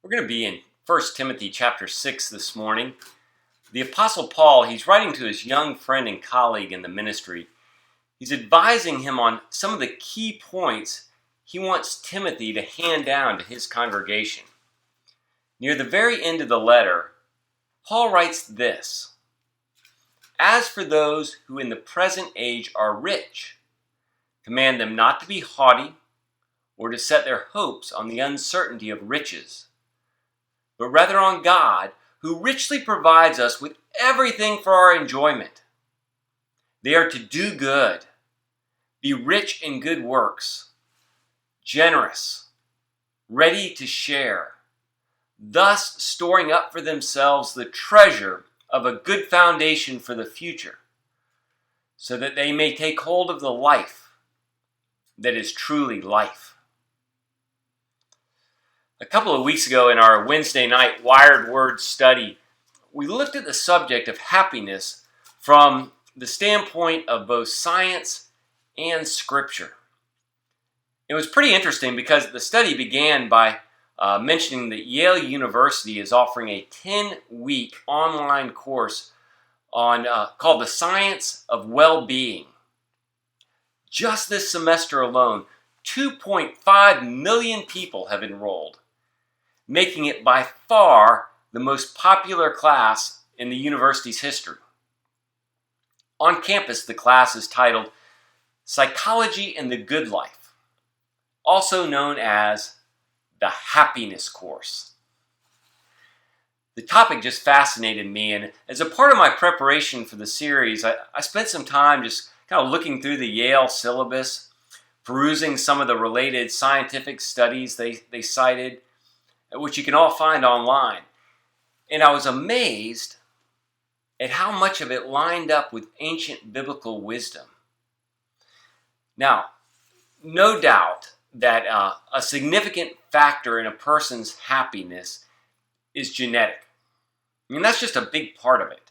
We're going to be in 1 Timothy chapter 6 this morning. The Apostle Paul, he's writing to his young friend and colleague in the ministry. He's advising him on some of the key points he wants Timothy to hand down to his congregation. Near the very end of the letter, Paul writes this: "As for those who in the present age are rich, command them not to be haughty or to set their hopes on the uncertainty of riches, but rather on God, who richly provides us with everything for our enjoyment. They are to do good, be rich in good works, generous, ready to share, thus storing up for themselves the treasure of a good foundation for the future, so that they may take hold of the life that is truly life." A couple of weeks ago in our Wednesday night Wired Words study, we looked at the subject of happiness from the standpoint of both science and scripture. It was pretty interesting because the study began by mentioning that Yale University is offering a 10-week online course on called The Science of Well-Being. Just this semester alone, 2.5 million people have enrolled, making it by far the most popular class in the university's history. On campus, the class is titled Psychology and the Good Life, also known as the Happiness Course. The topic just fascinated me, and as a part of my preparation for the series, I spent some time just kind of looking through the Yale syllabus, perusing some of the related scientific studies they cited, which you can all find online. And I was amazed at how much of it lined up with ancient biblical wisdom. Now, no doubt that a significant factor in a person's happiness is genetic. I mean, that's just a big part of it.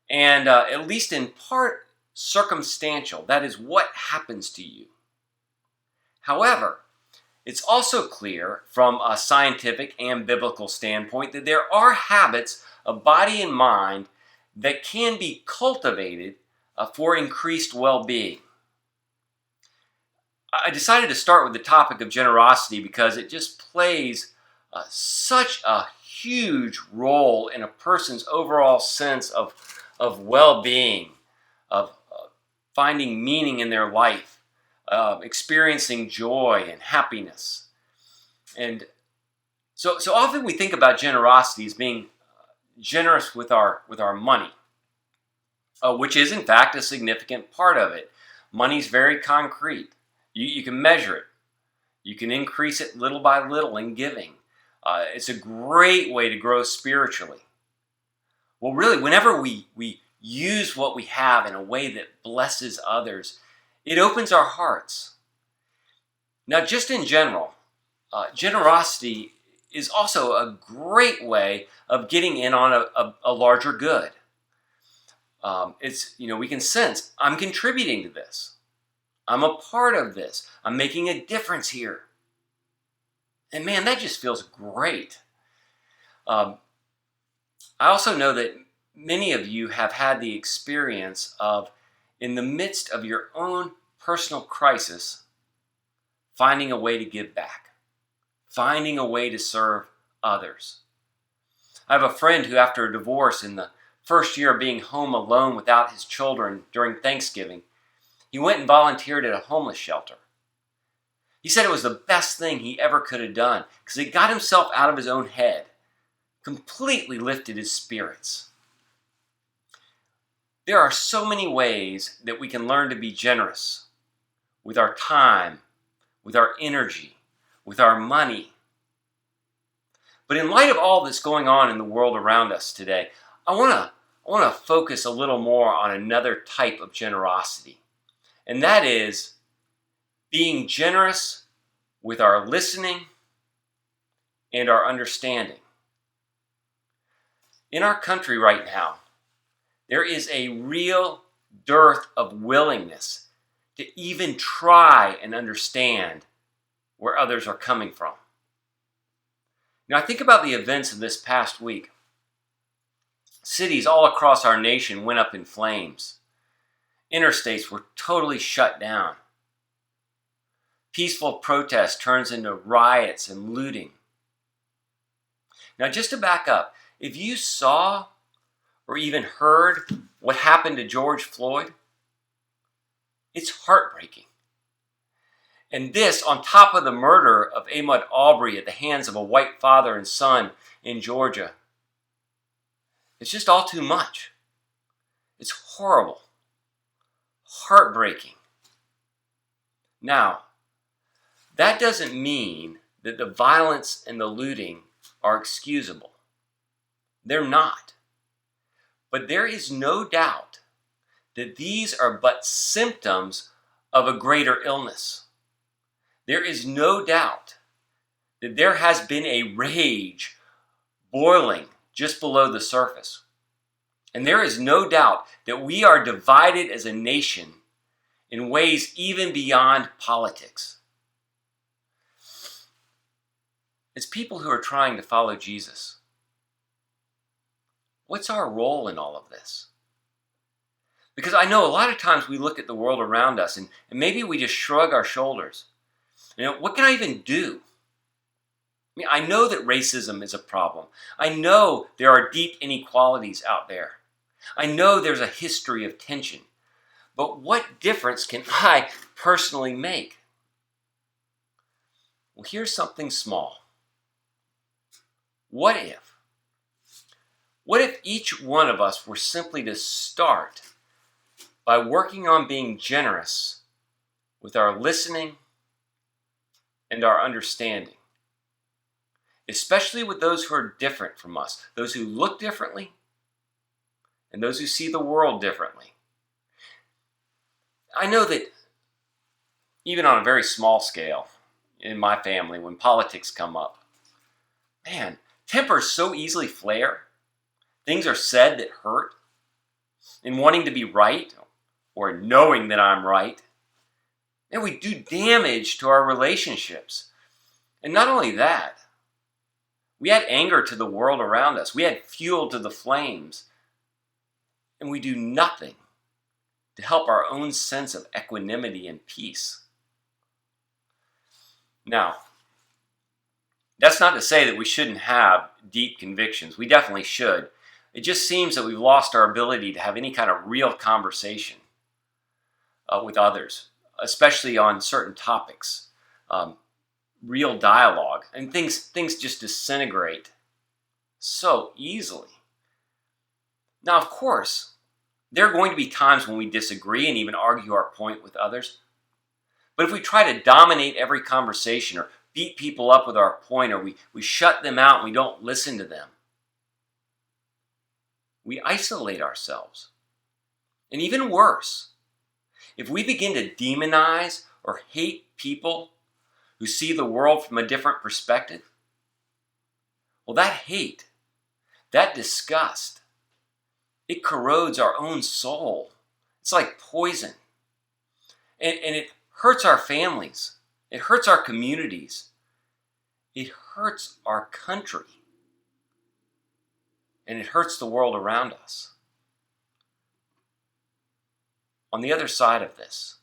And at least in part circumstantial. That is what happens to you. However, it's also clear from a scientific and biblical standpoint that there are habits of body and mind that can be cultivated for increased well-being. I decided to start with the topic of generosity because it just plays such a huge role in a person's overall sense of well-being, of finding meaning in their life, experiencing joy and happiness. And so often we think about generosity as being generous with our money, which is in fact a significant part of it. Money's very concrete. You can measure it. You can increase it little by little in giving. It's a great way to grow spiritually. Well, really, whenever we use what we have in a way that blesses others, it opens our hearts. Now, just in general, generosity is also a great way of getting in on a larger good. We can sense, I'm contributing to this. I'm a part of this. I'm making a difference here. And man, that just feels great. I also know that many of you have had the experience of, in the midst of your own personal crisis, finding a way to give back, finding a way to serve others. I have a friend who, after a divorce, in the first year of being home alone without his children during Thanksgiving, he went and volunteered at a homeless shelter. He said it was the best thing he ever could have done because it got himself out of his own head, completely lifted his spirits. There are so many ways that we can learn to be generous with our time, with our energy, with our money. But in light of all that's going on in the world around us today, I want to focus a little more on another type of generosity. And that is being generous with our listening and our understanding. In our country right now, there is a real dearth of willingness to even try and understand where others are coming from. Now, I think about the events of this past week. Cities all across our nation went up in flames. Interstates were totally shut down. Peaceful protest turns into riots and looting. Now, just to back up, if you saw or even heard what happened to George Floyd, it's heartbreaking. And this on top of the murder of Ahmaud Arbery at the hands of a white father and son in Georgia. It's just all too much. It's horrible. Heartbreaking. Now, that doesn't mean that the violence and the looting are excusable. They're not. But there is no doubt that these are but symptoms of a greater illness. There is no doubt that there has been a rage boiling just below the surface. And there is no doubt that we are divided as a nation in ways even beyond politics. As people who are trying to follow Jesus, what's our role in all of this? Because I know a lot of times we look at the world around us and maybe we just shrug our shoulders. What can I even do? I know that racism is a problem. I know there are deep inequalities out there. I know there's a history of tension. But what difference can I personally make? Well, here's something small. What if? What if each one of us were simply to start by working on being generous with our listening and our understanding, especially with those who are different from us, those who look differently, and those who see the world differently. I know that even on a very small scale in my family, when politics come up, man, tempers so easily flare. Things are said that hurt. In wanting to be right or knowing that I'm right, and we do damage to our relationships. And not only that, we add anger to the world around us. We add fuel to the flames. And we do nothing to help our own sense of equanimity and peace. Now, that's not to say that we shouldn't have deep convictions. We definitely should. It just seems that we've lost our ability to have any kind of real conversation with others, especially on certain topics. Real dialogue, and things just disintegrate so easily. Now, of course, there are going to be times when we disagree and even argue our point with others. But if we try to dominate every conversation or beat people up with our point, or we shut them out and we don't listen to them, we isolate ourselves. And even worse, if we begin to demonize or hate people who see the world from a different perspective, well, that hate, that disgust, it corrodes our own soul. It's like poison. And it hurts our families. It hurts our communities. It hurts our country. And it hurts the world around us. On the other side of this,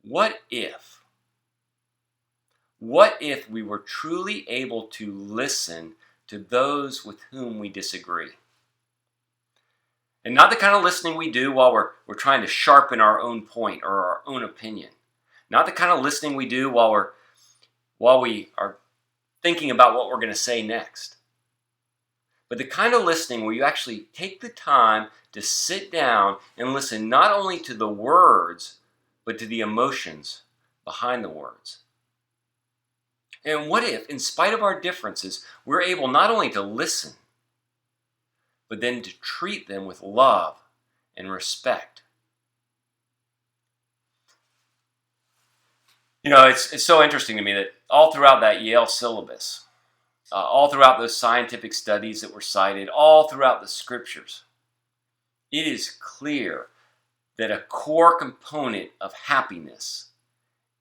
what if we were truly able to listen to those with whom we disagree? And not the kind of listening we do while we're trying to sharpen our own point or our own opinion. Not the kind of listening we do while we are thinking about what we're going to say next. But the kind of listening where you actually take the time to sit down and listen not only to the words, but to the emotions behind the words. And what if, in spite of our differences, we're able not only to listen, but then to treat them with love and respect? It's so interesting to me that all throughout that Yale syllabus, all throughout those scientific studies that were cited, all throughout the scriptures, it is clear that a core component of happiness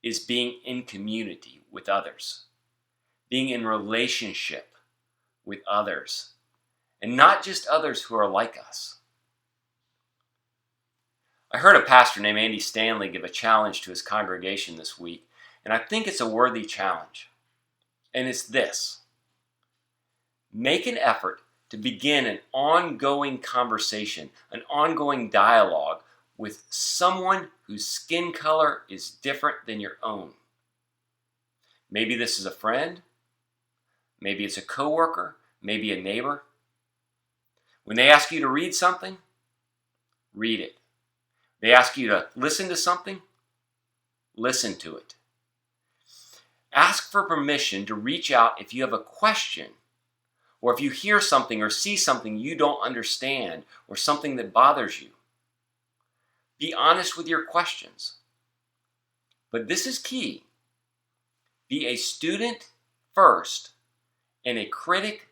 is being in community with others. being in relationship with others, and not just others who are like us. I heard a pastor named Andy Stanley give a challenge to his congregation this week, and I think it's a worthy challenge. And it's this: make an effort to begin an ongoing conversation, an ongoing dialogue with someone whose skin color is different than your own. Maybe this is a friend, maybe it's a coworker, maybe a neighbor. When they ask you to read something, read it. They ask you to listen to something, listen to it. Ask for permission to reach out if you have a question, or if you hear something or see something you don't understand, or something that bothers you. Be honest with your questions. But this is key. Be a student first and a critic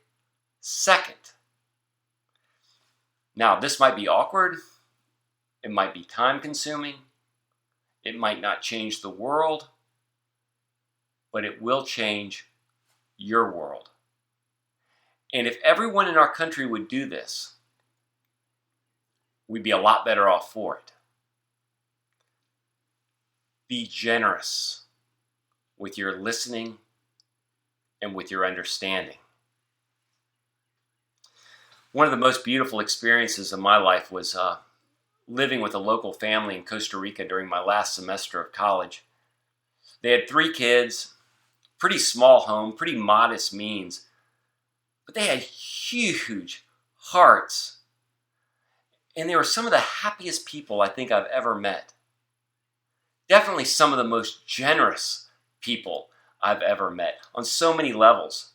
second. Now, this might be awkward. It might be time-consuming. It might not change the world, but it will change your world. And if everyone in our country would do this, we'd be a lot better off for it. Be generous with your listening and with your understanding. One of the most beautiful experiences of my life was living with a local family in Costa Rica during my last semester of college. They had 3 kids, pretty small home, pretty modest means, but they had huge hearts. And they were some of the happiest people I think I've ever met. Definitely some of the most generous people I've ever met on so many levels.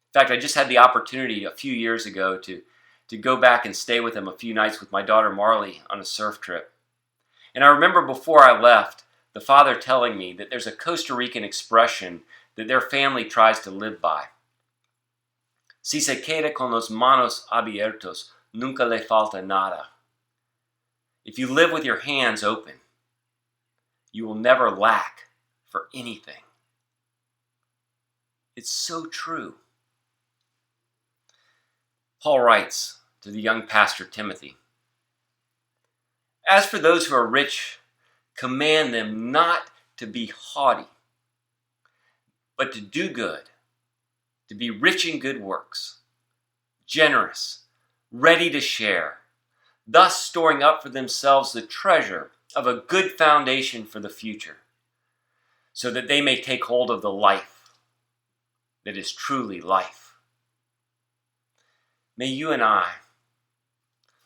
In fact, I just had the opportunity a few years ago to go back and stay with them a few nights with my daughter Marley on a surf trip. And I remember before I left, the father telling me that there's a Costa Rican expression that their family tries to live by. Si se queda con los manos abiertos, nunca le falta nada. If you live with your hands open, you will never lack for anything. It's so true. Paul writes to the young pastor Timothy, "As for those who are rich, command them not to be haughty, but to do good, to be rich in good works, generous, ready to share, thus storing up for themselves the treasure of a good foundation for the future, so that they may take hold of the life that is truly life." May you and I,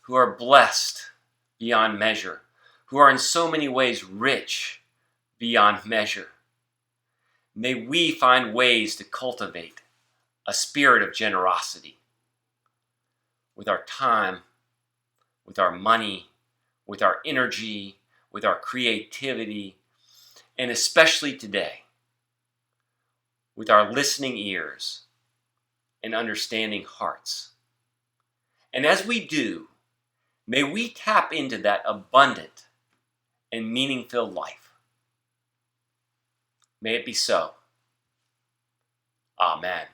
who are blessed beyond measure, who are in so many ways rich beyond measure, may we find ways to cultivate a spirit of generosity with our time, with our money, with our energy, with our creativity, and especially today, with our listening ears and understanding hearts. And as we do, may we tap into that abundant and meaning-filled life. May it be so. Amen.